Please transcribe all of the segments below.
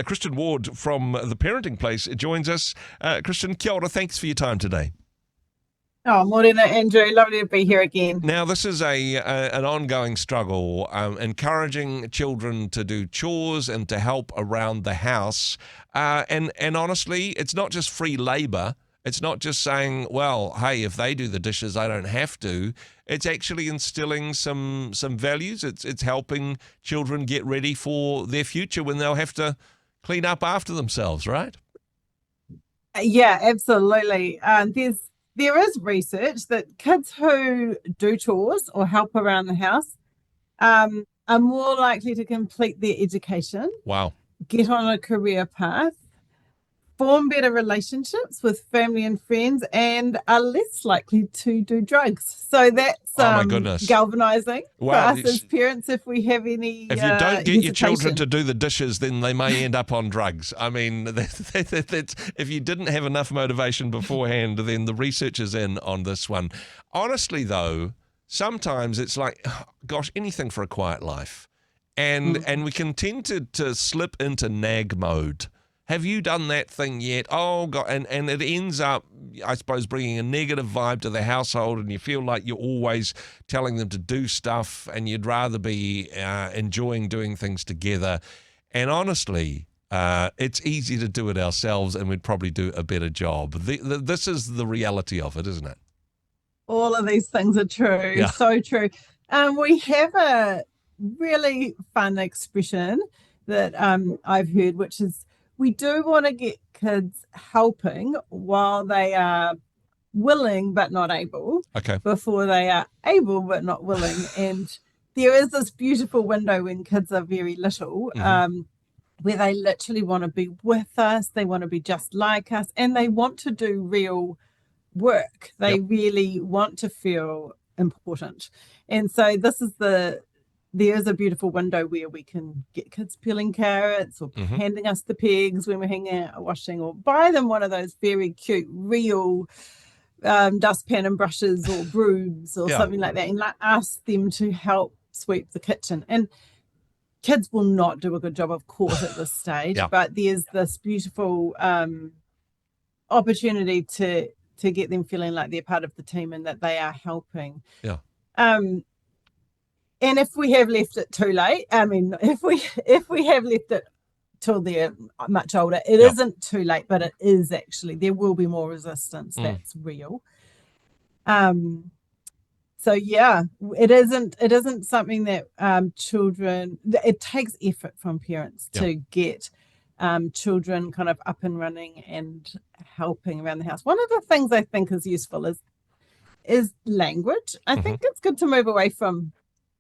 Christian Ward from The Parenting Place joins us. Christian, kia ora, thanks for your time today. Oh, morena, Andrew. Lovely to be here again. Now, this is an ongoing struggle, encouraging children to do chores and to help around the house. And honestly, it's not just free labor. It's not just saying, well, hey, if they do the dishes, I don't have to. It's actually instilling some values. It's helping children get ready for their future when they'll have to clean up after themselves, right? Yeah, absolutely. There is research that kids who do chores or help around the house are more likely to complete their education, Wow. get on a career path, form better relationships with family and friends, and are less likely to do drugs. So that's Oh my goodness, galvanizing for wow. us as parents if we have any If you don't get your children hesitation. to do the dishes, then they may end up on drugs. I mean, that's, if you didn't have enough motivation beforehand, then the research is in on this one. Honestly, though, sometimes it's like, oh, gosh, anything for a quiet life. And we can tend to slip into nag mode. Have you done that thing yet? Oh, God, and it ends up, I suppose, bringing a negative vibe to the household, and you feel like you're always telling them to do stuff, and you'd rather be enjoying doing things together. And honestly, it's easy to do it ourselves, and we'd probably do a better job. This is the reality of it, isn't it? All of these things are true, Yeah. so true. We have a really fun expression that I've heard, which is, we do want to get kids helping while they are willing but not able, Okay. before they are able but not willing. And there is this beautiful window when kids are very little, where they literally want to be with us, they want to be just like us, and they want to do real work. They really want to feel important. And so there's a beautiful window where we can get kids peeling carrots or handing us the pegs when we're hanging out washing, or buy them one of those very cute real dustpan and brushes or brooms or something like that, and ask them to help sweep the kitchen. And kids will not do a good job, of course, at this stage, but there's this beautiful opportunity to get them feeling like they're part of the team and that they are helping. And if we have left it too late, I mean, if we have left it till they're much older, it isn't too late, but it is actually, there will be more resistance. That's real. So yeah, it isn't something that children, it takes effort from parents to get children kind of up and running and helping around the house. One of the things I think is useful is language. I think it's good to move away from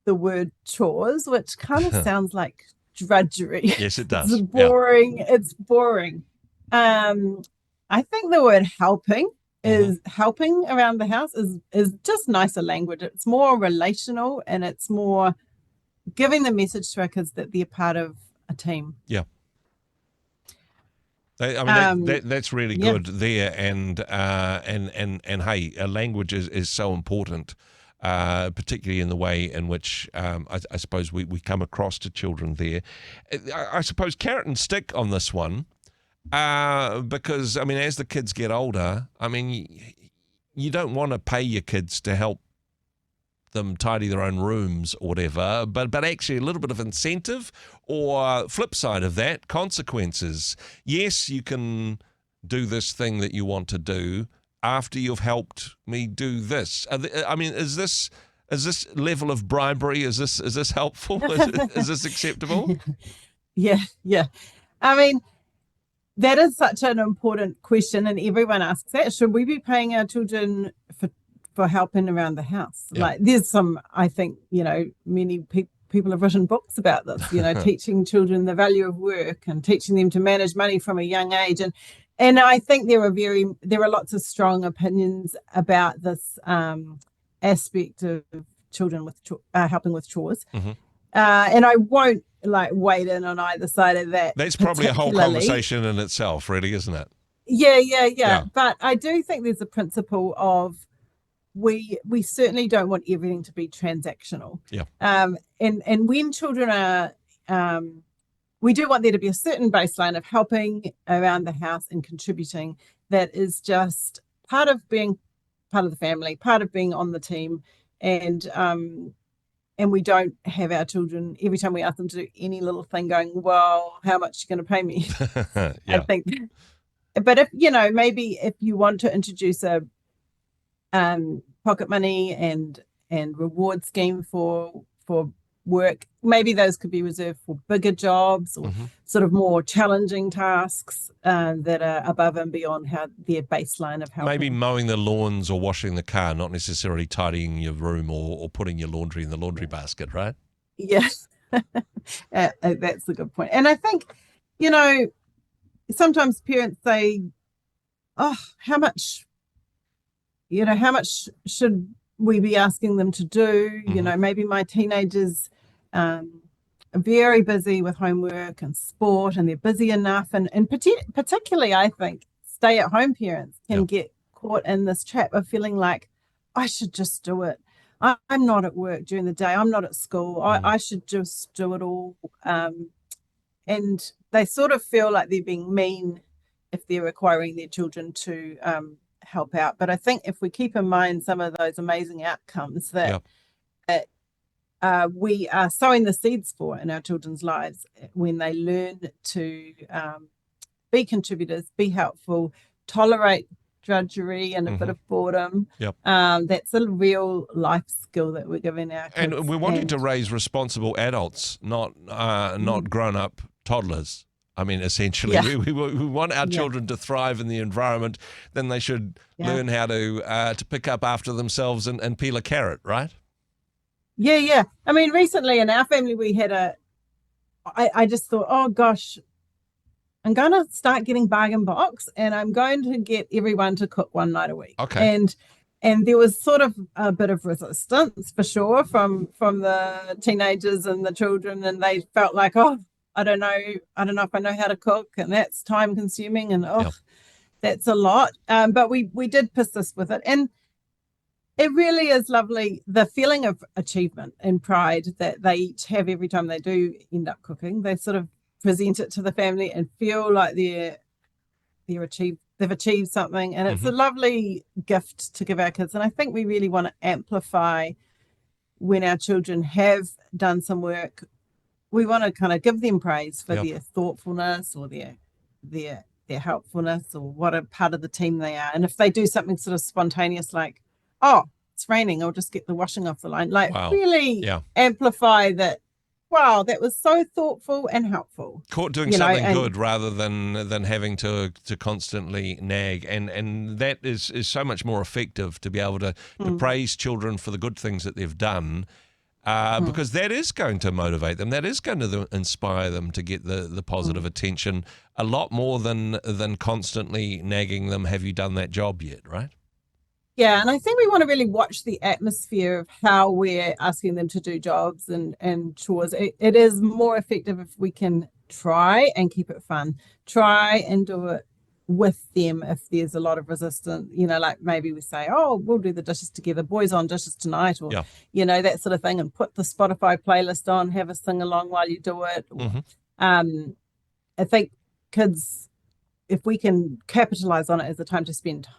the word chores, which kind of sounds like drudgery. Yes, it does. It's boring. It's boring. I think the word helping is helping around the house is just nicer language. It's more relational, and it's more giving the message to our kids that they're part of a team. Yeah. I mean, that's really good there, and hey, language is so important, particularly in the way in which I suppose we come across to children there. I suppose carrot and stick on this one, because I mean, as the kids get older, I mean, you don't want to pay your kids to help them tidy their own rooms or whatever, but actually a little bit of incentive, or flip side of that, consequences. Yes, you can do this thing that you want to do after you've helped me do this. I mean, is this level of bribery, is this helpful? Is this acceptable? Yeah. I mean, that is such an important question, and everyone asks that. Should we be paying our children for helping around the house? Like, there's some, I think, many people have written books about this, teaching children the value of work and teaching them to manage money from a young age. And I think there are lots of strong opinions about this aspect of children with helping with chores. And I won't wade in on either side of that. That's probably a whole conversation in itself, really, isn't it? Yeah. But I do think there's a principle of, we certainly don't want everything to be transactional. And when children are we do want there to be a certain baseline of helping around the house and contributing that is just part of being part of the family, part of being on the team. And we don't have our children, every time we ask them to do any little thing, going, well, how much are you going to pay me? Yeah. I think. But if, maybe if you want to introduce a pocket money and reward scheme for work, maybe those could be reserved for bigger jobs or sort of more challenging tasks that are above and beyond their baseline of helping. Maybe mowing the lawns or washing the car, not necessarily tidying your room or putting your laundry in the laundry basket, right? Yes. That's a good point. And I think, sometimes parents say, oh, how much should we be asking them to do? Maybe my teenagers are very busy with homework and sport, and they're busy enough. And particularly, I think, stay-at-home parents can get caught in this trap of feeling like, I should just do it. I'm not at work during the day. I'm not at school. I should just do it all. And they sort of feel like they're being mean if they're requiring their children to help out. But I think if we keep in mind some of those amazing outcomes that we are sowing the seeds for in our children's lives, when they learn to be contributors, be helpful, tolerate drudgery and a bit of boredom, that's a real life skill that we're giving our kids. And we're wanting to raise responsible adults, not grown-up toddlers. I mean, essentially, we want our children to thrive in the environment. Then they should learn how to pick up after themselves and peel a carrot, right? Yeah. I mean, recently in our family, we had I just thought, oh gosh, I'm going to start getting bargain box, and I'm going to get everyone to cook one night a week. Okay. And there was sort of a bit of resistance for sure from the teenagers and the children, and they felt like, oh, I don't know if I know how to cook, and that's time consuming, and that's a lot. But we did persist with it, and it really is lovely, the feeling of achievement and pride that they each have every time they do end up cooking. They sort of present it to the family and feel like they've achieved something, and it's a lovely gift to give our kids. And I think we really want to amplify when our children have done some work. We want to kind of give them praise for their thoughtfulness or their helpfulness, or what a part of the team they are. And if they do something sort of spontaneous, like, oh, it's raining, I'll just get the washing off the line, like really amplify that. Wow, that was so thoughtful and helpful. Caught doing something good rather than having to constantly nag, and that is so much more effective, to be able to praise children for the good things that they've done, because that is going to motivate them. That is going to inspire them to get the positive attention a lot more than constantly nagging them. Have you done that job yet? Right? Yeah, and I think we want to really watch the atmosphere of how we're asking them to do jobs and chores. It is more effective if we can try and keep it fun. Try and do it with them if there's a lot of resistance. Like maybe we say, oh, we'll do the dishes together, boys on dishes tonight, or, that sort of thing, and put the Spotify playlist on, have a sing along while you do it. I think kids, if we can capitalize on it as a time to spend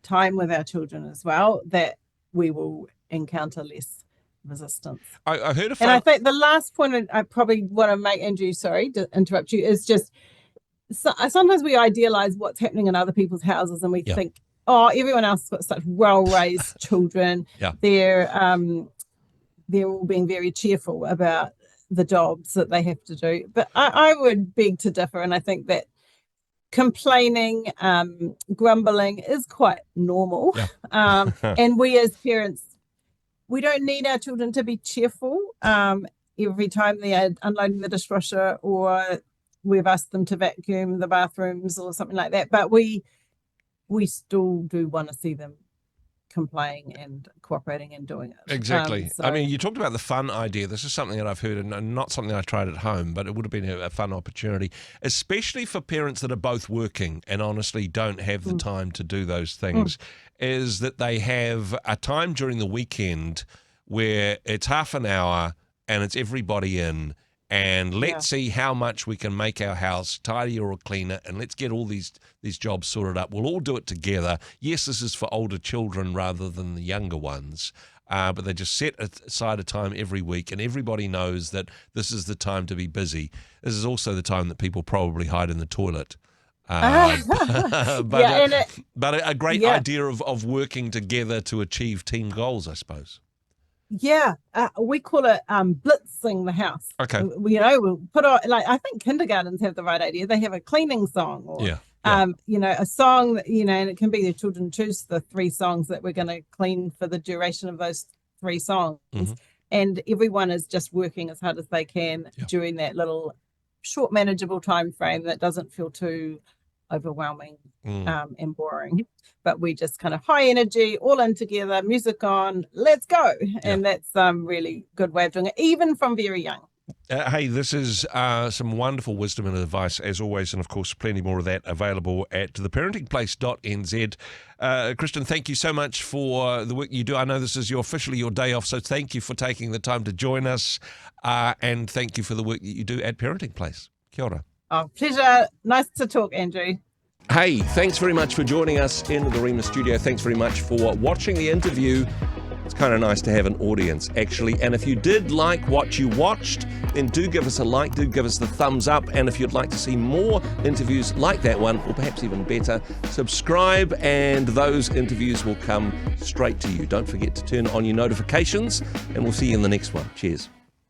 time with our children as well, that we will encounter less resistance. I heard and I think the last point I probably want to make, Andrew, sorry to interrupt you, is just sometimes we idealize what's happening in other people's houses, and we think, oh, everyone else has got such well-raised children. They're all being very cheerful about the jobs that they have to do. But I would beg to differ, and I think that complaining, grumbling is quite normal. And we as parents, we don't need our children to be cheerful every time they are unloading the dishwasher, or we've asked them to vacuum the bathrooms or something like that. But we still do want to see them complying and cooperating and doing it. Exactly. I mean, you talked about the fun idea. This is something that I've heard, and not something I tried at home, but it would have been a fun opportunity, especially for parents that are both working and honestly don't have the time to do those things, is that they have a time during the weekend where it's half an hour and it's everybody in, and let's see how much we can make our house tidier or cleaner, and let's get all these jobs sorted up. We'll all do it together. Yes, this is for older children rather than the younger ones, but they just set aside a time every week, and everybody knows that this is the time to be busy. This is also the time that people probably hide in the toilet. But a great idea of working together to achieve team goals, I suppose. Yeah, we call it blitzing the house. Okay. We'll put on, like, I think kindergartens have the right idea. They have a cleaning song, or a song that, and it can be the children choose the 3 songs that we're going to clean for the duration of those 3 songs. Mm-hmm. And everyone is just working as hard as they can during that little short, manageable time frame that doesn't feel too overwhelming and boring. But we just kind of high energy, all in together, music on, let's go. And that's really good way of doing it, even from very young. Hey, this is some wonderful wisdom and advice, as always, and of course, plenty more of that available at theparentingplace.nz. Kristen, thank you so much for the work you do. I know this is officially your day off, so thank you for taking the time to join us, and thank you for the work that you do at Parenting Place. Kia ora. Oh, pleasure. Nice to talk, Andrew. Hey, thanks very much for joining us in the Rhema studio. Thanks very much for watching the interview. It's kind of nice to have an audience, actually. And if you did like what you watched, then do give us a like, do give us the thumbs up. And if you'd like to see more interviews like that one, or perhaps even better, subscribe and those interviews will come straight to you. Don't forget to turn on your notifications, and we'll see you in the next one. Cheers.